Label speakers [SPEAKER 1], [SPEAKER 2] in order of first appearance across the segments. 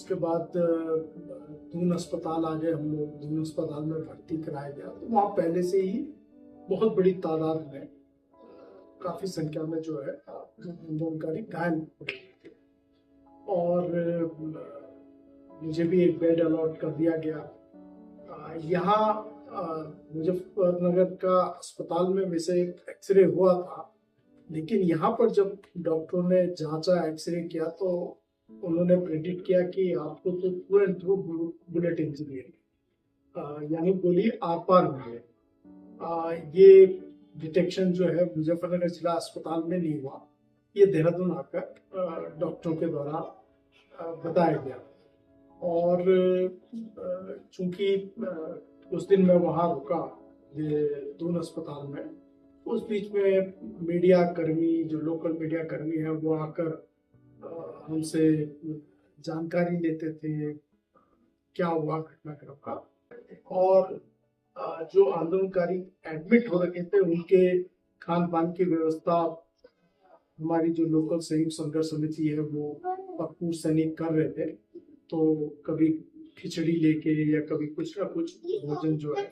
[SPEAKER 1] उसके बाद दून अस्पताल आ गए हम लोग। दून अस्पताल में भर्ती कराया गया, तो वहाँ पहले से ही बहुत बड़ी तादाद में काफी संख्या में जो है आंदोलनकारी घायल हो गए थे। और मुझे भी एक बेड अलॉट कर दिया गया। यहाँ मुजफ्फरनगर का अस्पताल में वैसे एक एक्सरे हुआ था, लेकिन यहाँ पर जब डॉक्टरों ने जांचा, एक्सरे किया, तो उन्होंने प्रेडिक्ट किया कि आपको तो through and through bullet injury है, यानी गोली आर पार हुई है। ये डिटेक्शन जो है मुजफ्फरनगर जिला अस्पताल में नहीं हुआ, ये देहरादून आकर डॉक्टरों के द्वारा बताया गया। और चूंकि उस दिन मैं वहाँ रुका ये दून अस्पताल में, उस बीच में मीडिया कर्मी, जो लोकल मीडिया कर्मी है, वो आकर हमसे जानकारी लेते थे क्या हुआ घटनाक्रम का। और जो आंदोलनकारी एडमिट हो रखे थे उनके खान पान की व्यवस्था हमारी जो लोकल संयुक्त संघर्ष समिति है वो भरपूर सैनिक कर रहे थे। तो कभी खिचड़ी लेके या कभी कुछ ना कुछ भोजन जो है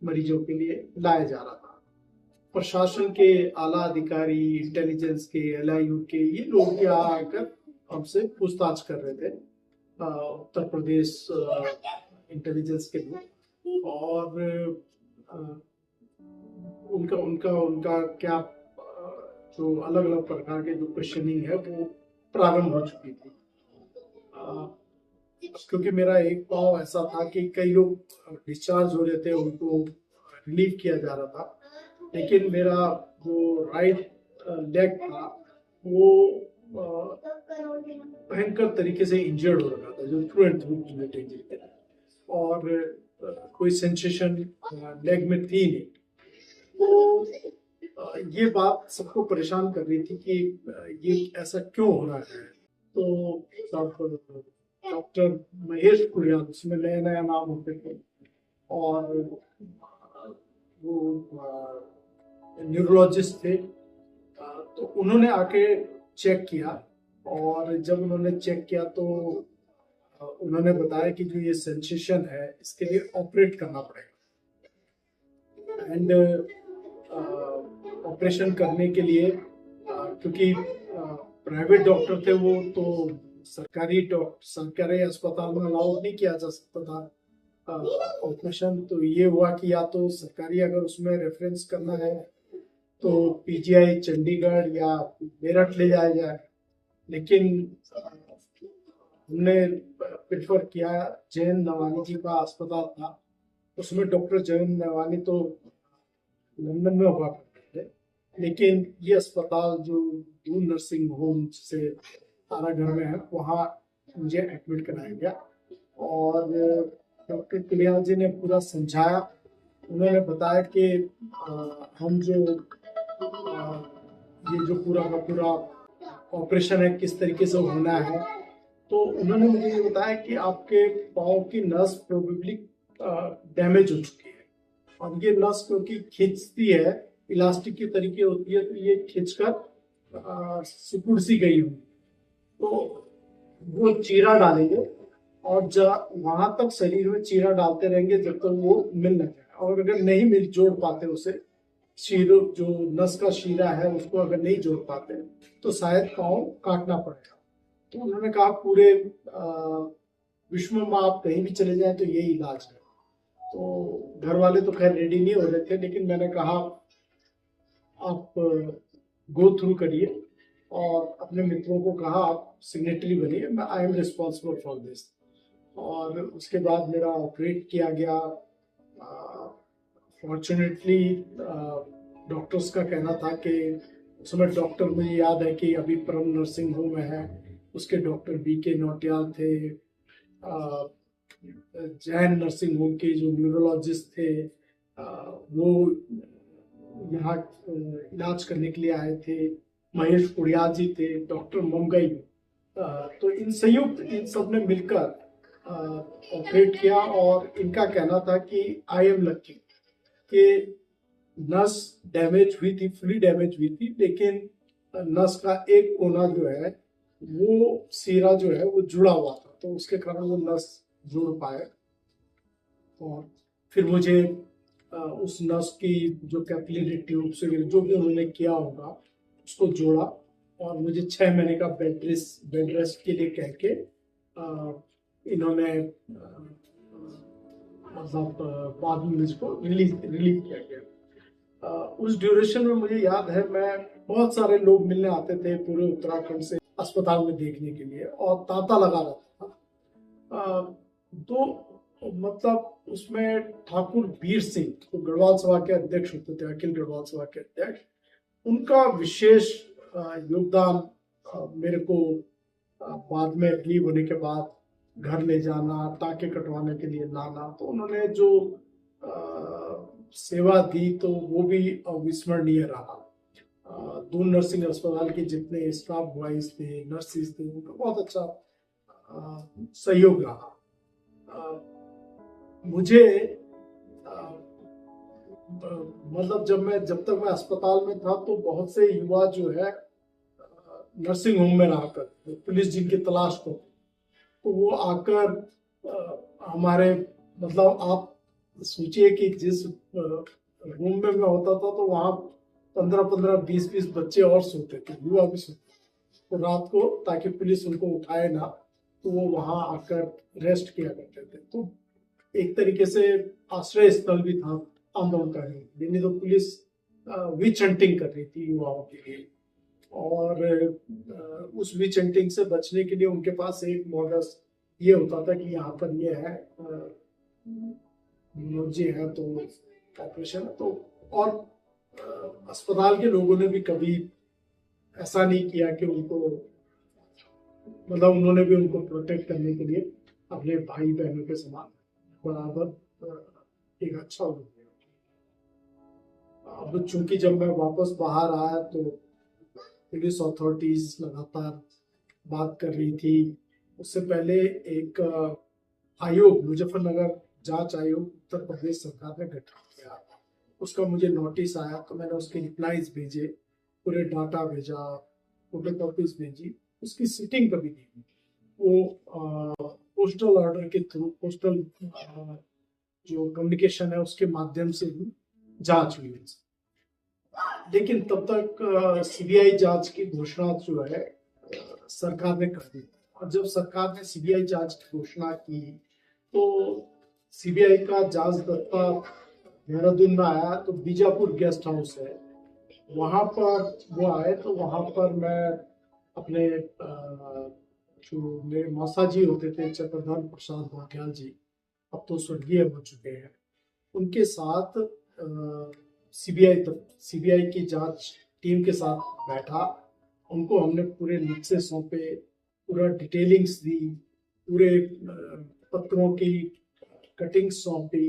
[SPEAKER 1] मरीजों के लिए लाया जा रहा था। प्रशासन के आला अधिकारी, इंटेलिजेंस के, LIU के, ये लोग यहाँ आकर हमसे पूछताछ कर रहे थे, उत्तर प्रदेश इंटेलिजेंस के लोग। और उनका उनका उनका क्या जो अलग अलग प्रकार के जो क्वेश्चनिंग है वो प्रारंभ हो चुकी थी। क्योंकि मेरा एक पाँव ऐसा था कि कई लोग डिस्चार्ज हो रहे थे, उनको रिलीव किया जा रहा था, लेकिन मेरा जो राइट लेग था वो भयंकर तरीके से इंजर्ड हो रखा था, जो through and through bullet injury थी। और कोई सेंसेशन लेग में थी नहीं। तो ये बात सबको परेशान कर रही थी कि ये ऐसा क्यों हो रहा है। तो सब डॉक्टर महेश कुरियान, उसमें नया नया नाम होते थे, और वो न्यूरोलॉजिस्ट थे। तो उन्होंने आके चेक किया, और जब उन्होंने चेक किया तो उन्होंने बताया कि जो ये सेंसेशन है इसके लिए ऑपरेट करना पड़ेगा। एंड ऑपरेशन करने के लिए क्योंकि प्राइवेट डॉक्टर थे वो, तो सरकारी अस्पताल में अलाउ नहीं किया जा सकता था ऑपरेशन। तो ये हुआ कि या तो सरकारी अगर उसमें रेफरेंस करना है तो PGI चंडीगढ़ या मेरठ ले जाया जाए, लेकिन हमने प्रेफर किया जयंत नवानी जी का अस्पताल था, उसमें डॉक्टर जयंत नवानी तो लंदन में हुआ करते थे, लेकिन ये अस्पताल जो दून नर्सिंग होम से तारागढ़ में है, वहाँ मुझे एडमिट कराया गया। और डॉक्टर कुलियान जी ने पूरा समझाया। उन्होंने बताया कि हम जो ये जो पूरा का पूरा ऑपरेशन है किस तरीके से होना है। तो उन्होंने मुझे ये बताया कि आपके पाँव की नस प्रोबेबली डैमेज हो चुकी है, और ये नस क्योंकि खींचती है, इलास्टिक की तरीके होती है, तो ये खींचकर सिकुड़ सी गई हुई। तो वो चीरा डालेंगे, और वहां तक शरीर में चीरा डालते रहेंगे जब तक वो मिल न जाए। और अगर नहीं मिल जोड़ पाते उसे, शीरो जो नस का शीरा है उसको अगर नहीं जोड़ पाते तो शायद पाँव काटना पड़ेगा। तो उन्होंने कहा पूरे विश्व में आप कहीं भी चले जाएं तो यही इलाज है। तो घर वाले तो खैर रेडी नहीं हो रहे थे, लेकिन मैंने कहा आप गो थ्रू करिए, और अपने मित्रों को कहा आप सिग्नेटरी बनिए, मैं I am responsible for this. और उसके बाद मेरा ऑपरेट किया गया। फॉर्चुनेटली डॉक्टर्स का कहना था कि उस समय डॉक्टर, मुझे याद है कि अभी परम नर्सिंग होम है, उसके डॉक्टर BK नौटियाल थे, जैन नर्सिंग होम के जो न्यूरोलॉजिस्ट थे वो यहाँ इलाज करने के लिए आए थे, महेश कुरियान जी थे, डॉक्टर मुंगई। तो इन सब ने मिलकर ऑपरेट किया। और इनका कहना था कि आई एम लकी कि नस डैमेज हुई थी, फुली डैमेज हुई थी, लेकिन नस का एक कोना जो है वो सीरा जो है वो जुड़ा हुआ था, तो उसके कारण वो नस जुड़ पाए। और फिर मुझे उस नस की जो कैपिलरी ट्यूब्स वगैरह जो भी उन्होंने किया होगा उसको जोड़ा, और मुझे 6 महीने का बेड रेस्ट के लिए कह के इन्होंने मतलब बाद में मुझको रिलीव किया गया। उस ड्यूरेशन में मुझे याद है, मैं बहुत सारे लोग मिलने आते थे पूरे उत्तराखंड से अस्पताल में देखने के लिए, और तांता लगा रहता था। तो मतलब उसमें ठाकुर वीर सिंह, तो गढ़वाल सभा के अध्यक्ष होते थे, अखिल गढ़वाल सभा के अध्यक्ष, उनका विशेष योगदान मेरे को बाद में रिलीव होने के बाद घर ले जाना, टाँके कटवाने के लिए लाना, तो उन्होंने जो सेवा दी तो वो भी अविस्मरणीय रहा। दून नर्सिंग अस्पताल के जितने स्टाफ बॉयज थे, नर्सिस थे, उनका बहुत अच्छा सहयोग रहा। मुझे मतलब जब तक मैं अस्पताल में था तो बहुत से युवा जो है नर्सिंग होम में रहा करते, पुलिस जिनकी तलाश को, तो वो आकर हमारे मतलब आप सोचिए कि जिस रूम में मैं होता था तो वहाँ 15-15, 20-20 बच्चे और सोते थे, युवा भी सोते थे, तो रात को ताकि पुलिस उनको उठाए ना, तो वो वहाँ आकर रेस्ट किया करते थे। तो एक तरीके से आश्रय स्थल भी था आंदोलनकारी, यानी तो पुलिस विच हंटिंग कर रही थी युवाओं के लिए, और उस विच हंटिंग से बचने के लिए उनके पास एक मॉडस ये होता था कि यहाँ पर ये है जी है तो ऑपरेशन है, तो और अस्पताल के लोगों ने भी कभी ऐसा नहीं किया कि उनको मतलब उन्होंने भी उनको प्रोटेक्ट करने के लिए अपने भाई बहनों के समान बराबर एक अच्छा हो गया। अब चूंकि जब मैं वापस बाहर आया तो पुलिस अथॉरिटीज लगातार बात कर रही थी। उससे पहले एक आयोग, मुजफ्फरनगर जांच आयोग उत्तर प्रदेश सरकार ने गठित किया, उसका मुझे नोटिस आया, तो मैंने उसके रिप्लाईज भेजे, पूरे डाटा भेजा, फोटो कॉपीज भेजी, उसकी सिटिंग कभी नहीं। वो पोस्टल ऑर्डर के थ्रू, पोस्टल जो कम्युनिकेशन है उसके माध्यम से ही जांच हुई। लेकिन तब तक सीबीआई जांच की घोषणा जो है सरकार ने कर दी, और जब सरकार ने सीबीआई जांच की घोषणा की तो सीबीआई का जांच दस्ता देहरादून में आया, तो बीजापुर गेस्ट हाउस है वहां पर वो आए, तो वहां पर मैं अपने जो मेरे मौसा जी होते थे, चक्रधर प्रसाद वाटियाल जी, अब तो स्वर्गीय हो चुके हैं, उनके साथ सीबीआई की जांच टीम के साथ बैठा, उनको हमने पूरे नक्शे सौंपे, पूरा डिटेलिंग्स दी, पूरे पत्रों की कटिंग सौंपी,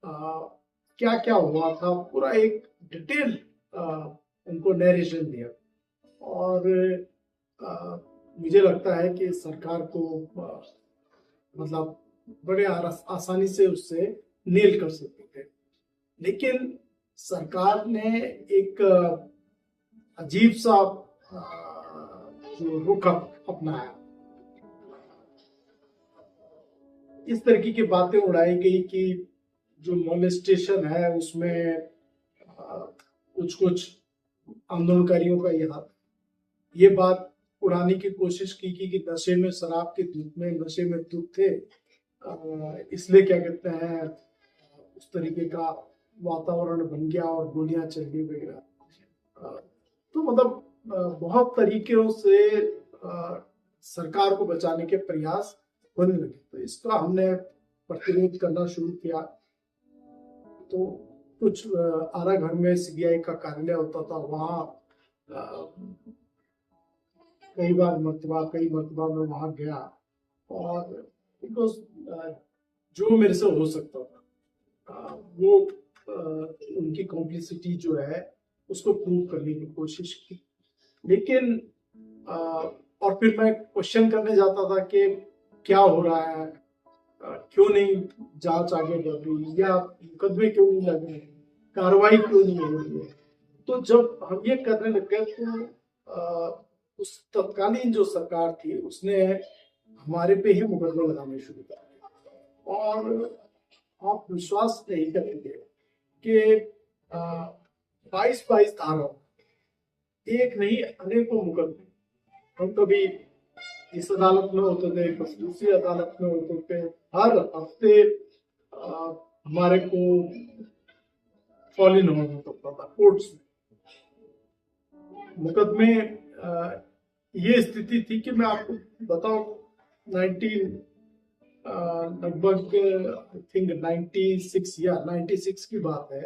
[SPEAKER 1] क्या क्या हुआ था पूरा एक डिटेल उनको नरेशन दिया। और मुझे लगता है कि सरकार को मतलब बड़े आसानी से उससे नील कर सकते थे, लेकिन सरकार ने एक अजीब सा जो रुख अपनाया। इस तरीके की बातें उड़ाई गई कि जो मोलेस्टेशन है उसमें कुछ आंदोलनकारियों का ये बात उड़ाने की कोशिश की कि नशे में, शराब के धुत में, नशे में धुत थे, इसलिए क्या कहते हैं उस तरीके का वातावरण बन गया और गोलियां चल गई वगैरह। तो मतलब बहुत तरीकों से सरकार को बचाने के प्रयास होने लगे, तो इसका हमने प्रतिरोध करना शुरू किया। तो कुछ आरा घर में सीबीआई का कार्यालय होता था, वहाँ कई मरतबा मैं वहाँ गया, और जो मेरे से हो सकता था वो उनकी कॉम्प्लिसिटी जो है उसको प्रूव करने की कोशिश की। लेकिन और फिर मैं क्वेश्चन करने जाता था कि क्या हो रहा है, क्यों नहीं जांच आगे बढ़ रही, या मुकदमे क्यों नहीं लग रहे, कार्रवाई क्यों नहीं हो रही है। तो जब हम ये करने लग गए तो उस तत्कालीन जो सरकार थी उसने हमारे पे ही मुकदमा लगाने शुरू कर दिए। और आप विश्वास नहीं करेंगे कि 22 धारा, एक नहीं अनेकों मुकदमे। हम कभी इस अदालत में होते थे, कभी दूसरी अदालत में होते थे। हर हफ्ते हमारे को फॉल इन होना पड़ता था कोर्ट्स में। मुकदमे ये स्थिति थी कि मैं आपको बताऊं, 19 लगभग आई थिंक 96 या 96 की बात है।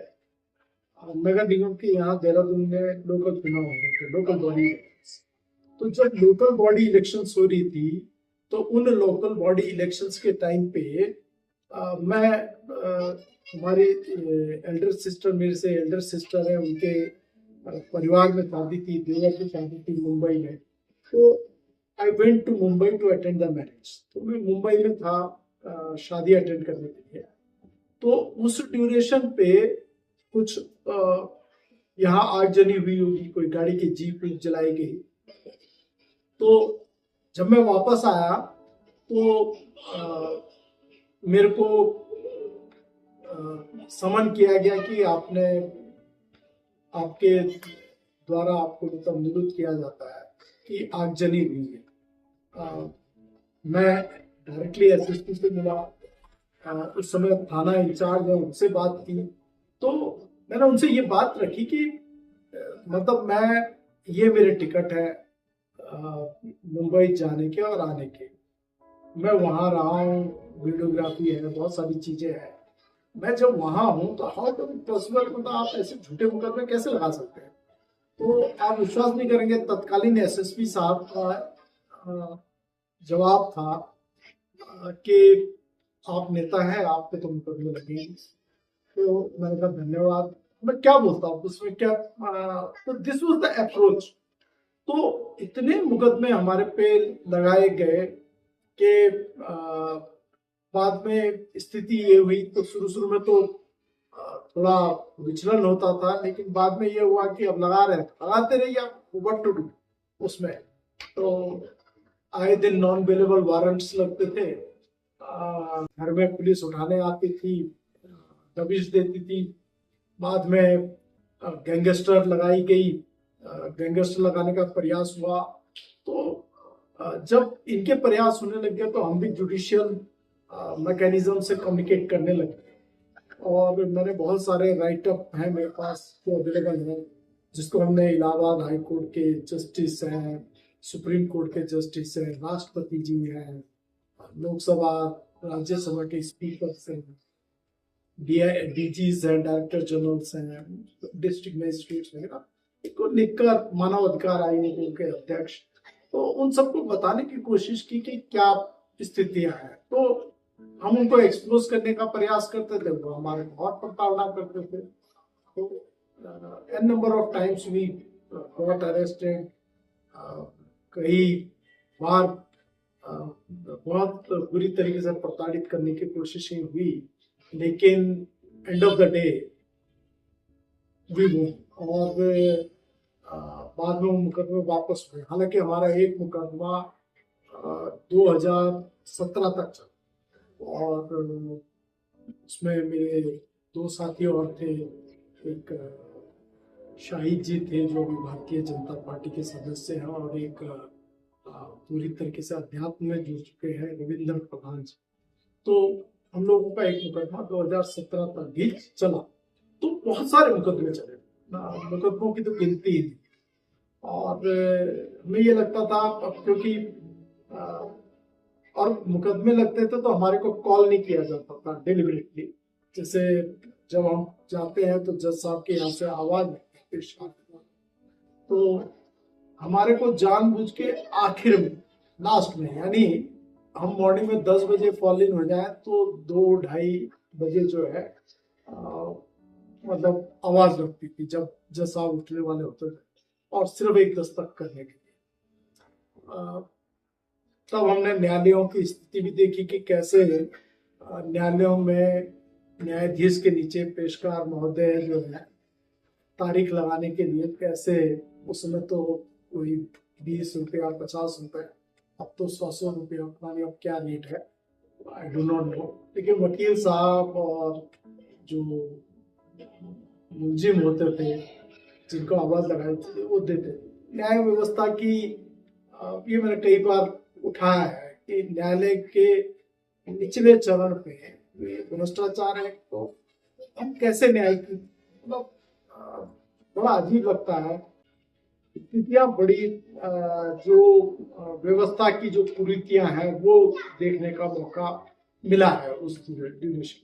[SPEAKER 1] नगर निगम के यहाँ देहरादून में लोकल चुनाव हो रहे थे, लोकल बॉडी। तो जब लोकल बॉडी इलेक्शंस हो रही थी, तो उन लोकल बॉडी इलेक्शंस के टाइम पे मैं हमारी एल्डर सिस्टर, मेरे से एल्डर सिस्टर है, उनके परिवार में शादी थी, देवर की शादी थी मुंबई में। तो I went to Mumbai to attend the marriage. तो मैं मुंबई में था शादी अटेंड करने के लिए। तो उस ड्यूरेशन पे कुछ यहाँ आगजनी हुई होगी, कोई गाड़ी की जीप जलाई गई। तो जब मैं वापस आया तो मेरे को समन किया गया कि आपने, आपके द्वारा आपको मतलब निरुद्ध किया जाता है कि आगजनी हुई है। मैं डायरेक्टली एसएसपी से मिला, उस समय थाना इंचार्ज है, उनसे बात की। तो मैंने उनसे ये बात रखी कि मतलब मैं, ये मेरे टिकट है मुंबई जाने के और आने के, मैं वहां रहा हूँ, वीडियोग्राफी है, बहुत सारी चीजें हैं। मैं जब वहां हूँ तो हाउ कैन पॉसिबल, मतलब आप ऐसे झूठे मुकदमे कैसे लगा सकते हैं? तो आप विश्वास नहीं करेंगे, तत्कालीन एसएसपी साहब का जवाब था कि आप नेता हैं, आप पे तो मुकदमे लगेंगे। तो मैंने कहा धन्यवाद, मैं क्या बोलता हूँ उसमें क्या। तो दिस वाज द अप्रोच। तो इतने मुकदमे हमारे पे लगाए गए कि बाद में स्थिति ये हुई। तो शुरू में तो थोड़ा विचलन होता था, लेकिन बाद में ये हुआ कि अब लगाते रहिए आप, व्हाट टू डू उसमें। तो आए दिन नॉन अवेलेबल वारंट्स लगते थे, घर में पुलिस उठाने आती थी, दबिश देती थी। बाद में गैंगस्टर लगाई गई, गैंगस्टर लगाने का प्रयास हुआ। तो जब इनके प्रयास होने लग गए तो हम भी जुडिशियल मैकेनिज्म से कम्युनिकेट करने लगे। और मैंने बहुत सारे राइट अप हैं मेरे पास जो अवेलेबल है, जिसको हमने इलाहाबाद हाई कोर्ट के जस्टिस हैं, सुप्रीम कोर्ट के जस्टिस हैं, राष्ट्रपति जी हैं, लोकसभा राज्यसभा के स्पीकर हैं, डीजीज हैं, डायरेक्टर जनरल्स हैं, डिस्ट्रिक्ट मजिस्ट्रेट्स वगैरह, इनको लिखकर मानव अधिकार आयोगों के अध्यक्ष, तो उन सबको बताने की कोशिश की कि क्या स्थितियां हैं। तो हम उनको एक्सपोज करने का प्रयास करते थे, वो हमारे बहुत प्रताड़ना करते थे। तो an number of times we got arrested. कई बार बहुत बुरी तरीके से प्रताड़ित करने की कोशिशें हुई, लेकिन end of the day we वो। और बाद में वो मुकदमे वापस हुए। हालांकि हमारा एक मुकदमा 2017 तक चला, और उसमें मेरे 2 साथी और थे। एक शाहिद जी थे जो भी भारतीय जनता पार्टी के सदस्य हैं, और एक पूरी तरीके से अध्यात्म में जुड़ चुके हैं, रविंद्र प्रधान जी। तो हम लोगों का एक मुकदमा 2017 तक भी चला। तो बहुत सारे मुकदमे चले, मुकदमों की तो गिनती ही नहीं। और हमें ये लगता था, क्योंकि और मुकदमे लगते थे तो हमारे को कॉल नहीं किया जाता था डिलिबरेटली। जैसे जब हम जाते हैं तो जज साहब के यहाँ से आवाज पेश आती, तो हमारे को जानबूझ के आखिर में, लास्ट में, यानी हम मॉर्निंग में 10 बजे फॉल इन हो जाए तो 2-2:30 बजे जो है मतलब आवाज लगती थी, जब जज साहब उठने वाले होते थे, और सिर्फ एक दस्तक करने के लिए। तब हमने न्यायालयों की स्थिति भी देखी कि कैसे न्यायालयों में न्यायाधीश के नीचे पेशकार महोदय जो है तारीख लगाने के लिए कैसे, उसमें तो कोई 20 रुपया 50 रुपए अब तो 100 रुपया, पता नहीं अब क्या रेट है, आई डो नॉट नो। लेकिन वकील साहब और जो मुलजिम होते थे, जिनको आवाज लगाई थी, वो देते थे। न्याय व्यवस्था की ये मैंने कई बार उठाया है कि न्यायालय के निचले चरण पे ये भ्रष्टाचार है, तो हम कैसे न्याय की, मतलब बड़ा अजीब लगता है। स्थितियां बड़ी जो व्यवस्था की जो कुरीतियां हैं वो देखने का मौका मिला है उस ड्यूरेशन।